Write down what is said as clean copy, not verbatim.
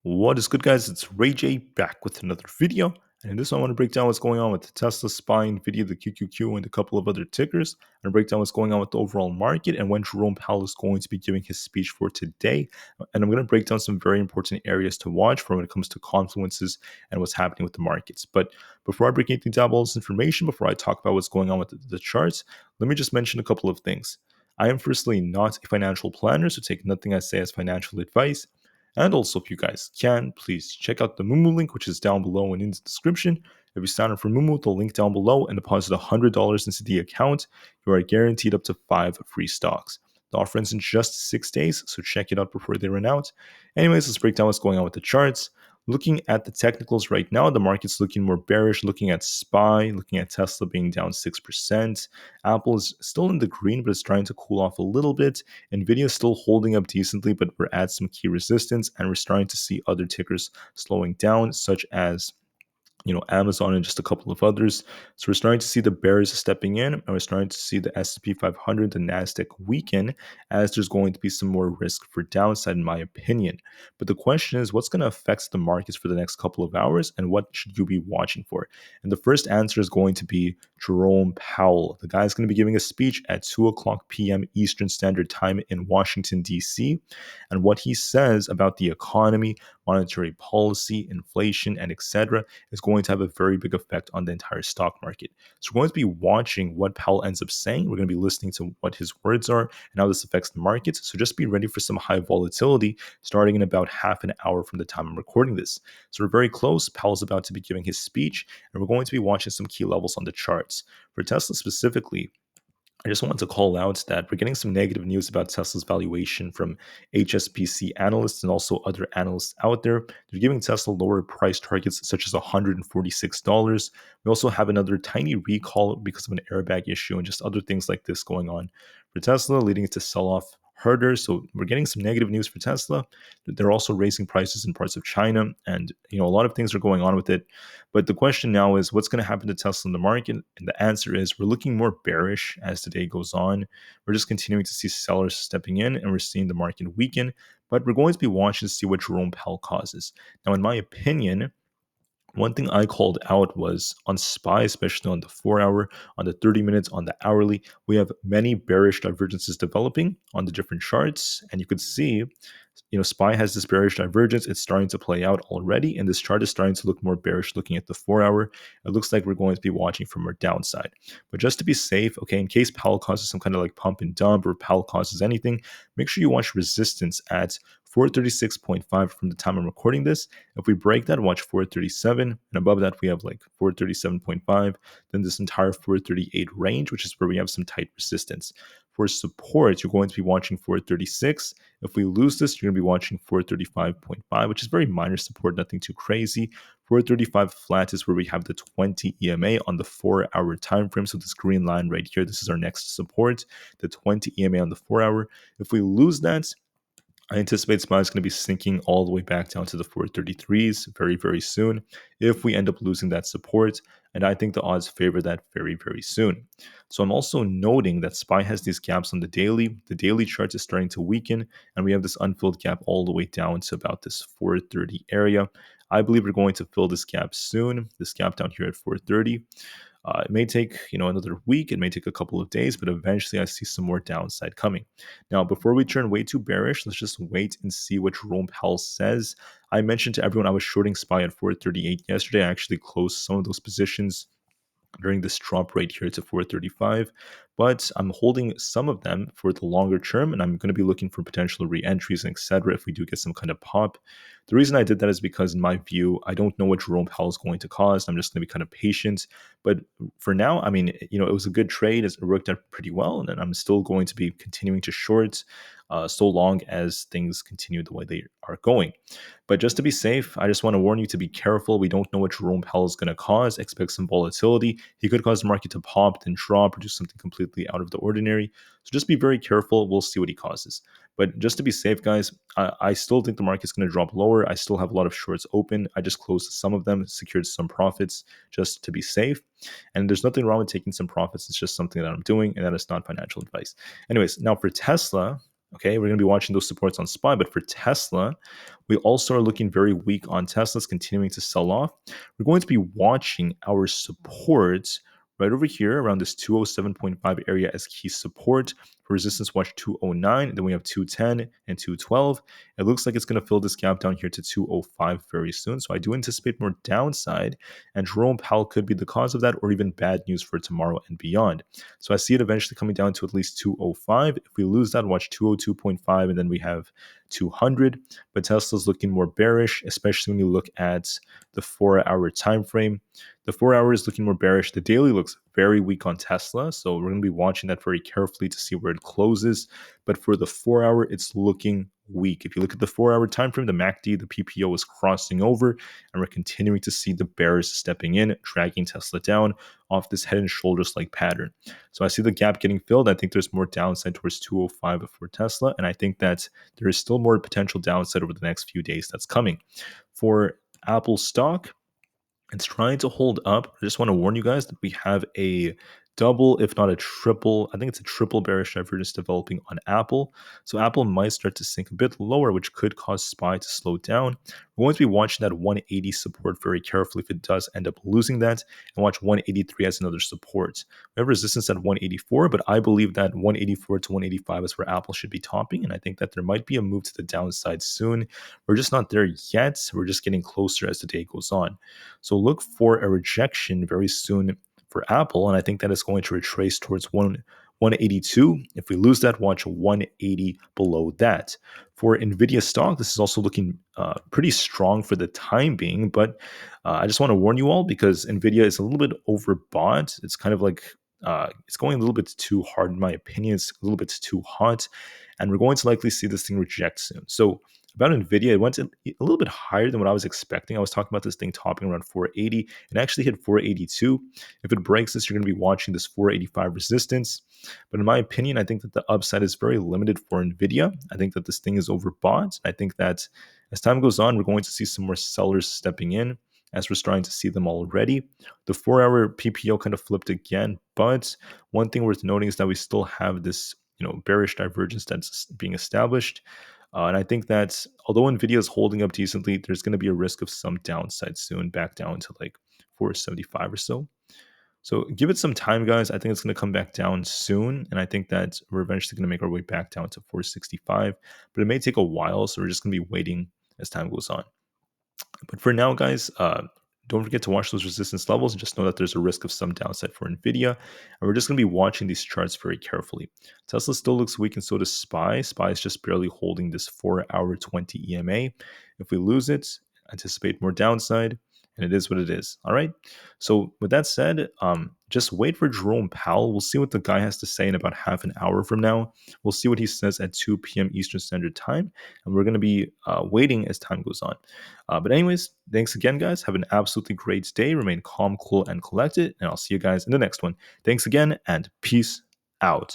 What is good, guys? It's Rey-Jay back with another video. And in this one, I want to break down what's going on with the Tesla, SPY, Nvda, the QQQ, and a couple of other tickers. And break down what's going on with the overall market and when Jerome Powell is going to be giving his speech for today. And I'm going to break down some very important areas to watch for when it comes to confluences and what's happening with the markets. But before I break anything down all this information, before I talk about what's going on with the charts, let me just mention a couple of things. I am firstly not a financial planner, so take nothing I say as financial advice. And also, if you guys can, please check out the Moomoo link, which is down below and in the description. If you sign up for Moomoo, the link down below, and deposit $100 into the account, you are guaranteed up to 5 free stocks. The offer ends in just 6 days, so check it out before they run out. Anyways, let's break down what's going on with the charts. Looking at the technicals right now, the market's looking more bearish. Looking at SPY, looking at Tesla being down 6%. Aapl is still in the green, but it's trying to cool off a little bit. Nvda is still holding up decently, but we're at some key resistance, and we're starting to see other tickers slowing down, such as Amazon and just a couple of others. So we're starting to see the bears stepping in, and we're starting to see the S&P 500, the Nasdaq weaken, as there's going to be some more risk for downside, in my opinion. But the question is, what's going to affect the markets for the next couple of hours, and what should you be watching for? And the first answer is going to be Jerome Powell. The guy's going to be giving a speech at 2 o'clock p.m. Eastern Standard Time in Washington, D.C. And what he says about the economy, monetary policy, inflation, and etc. is going to have a very big effect on the entire stock market. So we're going to be watching what Powell ends up saying. We're going to be listening to what his words are and how this affects the markets. So just be ready for some high volatility starting in about half an hour from the time I'm recording this. So we're very close. Powell's about to be giving his speech, and we're going to be watching some key levels on the charts. For Tesla specifically, I just wanted to call out that we're getting some negative news about Tesla's valuation from HSBC analysts and also other analysts out there. They're giving Tesla lower price targets such as $146. We also have another tiny recall because of an airbag issue and just other things like this going on for Tesla, leading it to sell off harder. So we're getting some negative news for Tesla. They're also raising prices in parts of China, and a lot of things are going on with it. But the question now is, what's going to happen to Tesla in the market? And the answer is, we're looking more bearish as the day goes on. We're just continuing to see sellers stepping in, and we're seeing the market weaken. But we're going to be watching to see what Jerome Powell causes. Now, in my opinion, one thing I called out was on SPY, especially on the 4-hour, on the 30 minutes, on the hourly, we have many bearish divergences developing on the different charts. And you could see, SPY has this bearish divergence. It's starting to play out already. And this chart is starting to look more bearish looking at the 4-hour. It looks like we're going to be watching from our downside. But just to be safe, okay, in case Powell causes some kind of like pump and dump or Powell causes anything, make sure you watch resistance at 436.5 from the time I'm recording this. If we break that, watch 437, and above that we have like 437.5, then this entire 438 range, which is where we have some tight resistance. For support, you're going to be watching 436. If we lose this, you're going to be watching 435.5, which is very minor support, nothing too crazy. 435 flat is where we have the 20 EMA on the 4-hour time frame. So this green line right here, this is our next support, the 20 EMA on the 4-hour. If we lose that, I anticipate SPY is going to be sinking all the way back down to the 433s very, very soon if we end up losing that support. And I think the odds favor that very, very soon. So I'm also noting that SPY has these gaps on the daily. The daily chart is starting to weaken, and we have this unfilled gap all the way down to about this 430 area. I believe we're going to fill this gap soon, this gap down here at 430. It may take, another week. It may take a couple of days, but eventually I see some more downside coming. Now, before we turn way too bearish, let's just wait and see what Jerome Powell says. I mentioned to everyone I was shorting SPY at 438 yesterday. I actually closed some of those positions during this drop right here to 435, but I'm holding some of them for the longer term, and I'm going to be looking for potential re-entries and etc. if we do get some kind of pop. The reason I did that is because, in my view, I don't know what Jerome Powell is going to cause. I'm just going to be kind of patient. But for now, I mean, it was a good trade. It worked out pretty well, and I'm still going to be continuing to short so long as things continue the way they are going. But just to be safe, I just want to warn you to be careful. We don't know what Jerome Powell is going to cause. Expect some volatility. He could cause the market to pop, then drop, or do something completely out of the ordinary. So just be very careful. We'll see what he causes. But just to be safe, guys, I still think the market's going to drop lower. I still have a lot of shorts open. I just closed some of them, secured some profits just to be safe. And there's nothing wrong with taking some profits. It's just something that I'm doing, and that is not financial advice. Anyways, now for Tesla, Okay, we're going to be watching those supports on SPY, but for Tesla, we also are looking very weak on Tesla's continuing to sell off. We're going to be watching our supports right over here around this 207.5 area as key support. For resistance, watch 209. Then we have 210 and 212. It looks like it's going to fill this gap down here to 205 very soon. So I do anticipate more downside, and Jerome Powell could be the cause of that, or even bad news for tomorrow and beyond. So I see it eventually coming down to at least 205. If we lose that, watch 202.5, and then we have 200. But Tesla's looking more bearish, especially when you look at the 4-hour time frame. The 4-hour is looking more bearish. The daily looks very weak on Tesla, so we're going to be watching that very carefully to see where it closes. But for the 4-hour, it's looking weak. If you look at the 4-hour time frame, the MACD, the PPO is crossing over, and we're continuing to see the bears stepping in, dragging Tesla down off this head and shoulders like pattern. So I see the gap getting filled. I think there's more downside towards 205 for Tesla, and I think that there is still more potential downside over the next few days that's coming. For Apple stock, it's trying to hold up. I just want to warn you guys that we have a double, if not a triple, I think it's a triple bearish divergence developing on Apple. So Apple might start to sink a bit lower, which could cause SPY to slow down. We're going to be watching that 180 support very carefully if it does end up losing that, and watch 183 as another support. We have resistance at 184, but I believe that 184 to 185 is where Apple should be topping, and I think that there might be a move to the downside soon. We're just not there yet. We're just getting closer as the day goes on. So look for a rejection very soon for Apple, and I think that is going to retrace towards 182. If we lose that, watch 180 below that. For Nvidia stock, this is also looking pretty strong for the time being, but I just want to warn you all because Nvidia is a little bit overbought. It's kind of like it's going a little bit too hard, in my opinion. It's a little bit too hot, and we're going to likely see this thing reject soon. So about Nvidia, it went a little bit higher than what I was expecting. I was talking about this thing topping around 480. It actually hit 482. If it breaks this, you're going to be watching this 485 resistance. But in my opinion, I think that the upside is very limited for Nvidia. I think that this thing is overbought. I think that as time goes on, we're going to see some more sellers stepping in, as we're starting to see them already. The 4-hour PPO kind of flipped again, but one thing worth noting is that we still have this bearish divergence that's being established. And I think that although Nvidia is holding up decently, there's going to be a risk of some downside soon, back down to like 475 or so. So give it some time, guys. I think it's going to come back down soon. And I think that we're eventually going to make our way back down to 465. But it may take a while. So we're just going to be waiting as time goes on. But for now, guys, don't forget to watch those resistance levels and just know that there's a risk of some downside for Nvidia. And we're just going to be watching these charts very carefully. Tesla still looks weak, and so does SPY. SPY is just barely holding this 4-hour 20 EMA. If we lose it, anticipate more downside. And it is what it is. All right. So with that said, just wait for Jerome Powell. We'll see what the guy has to say in about half an hour from now. We'll see what he says at 2 p.m. Eastern Standard Time. And we're going to be waiting as time goes on. But anyways, thanks again, guys. Have an absolutely great day. Remain calm, cool, and collected. And I'll see you guys in the next one. Thanks again, and peace out.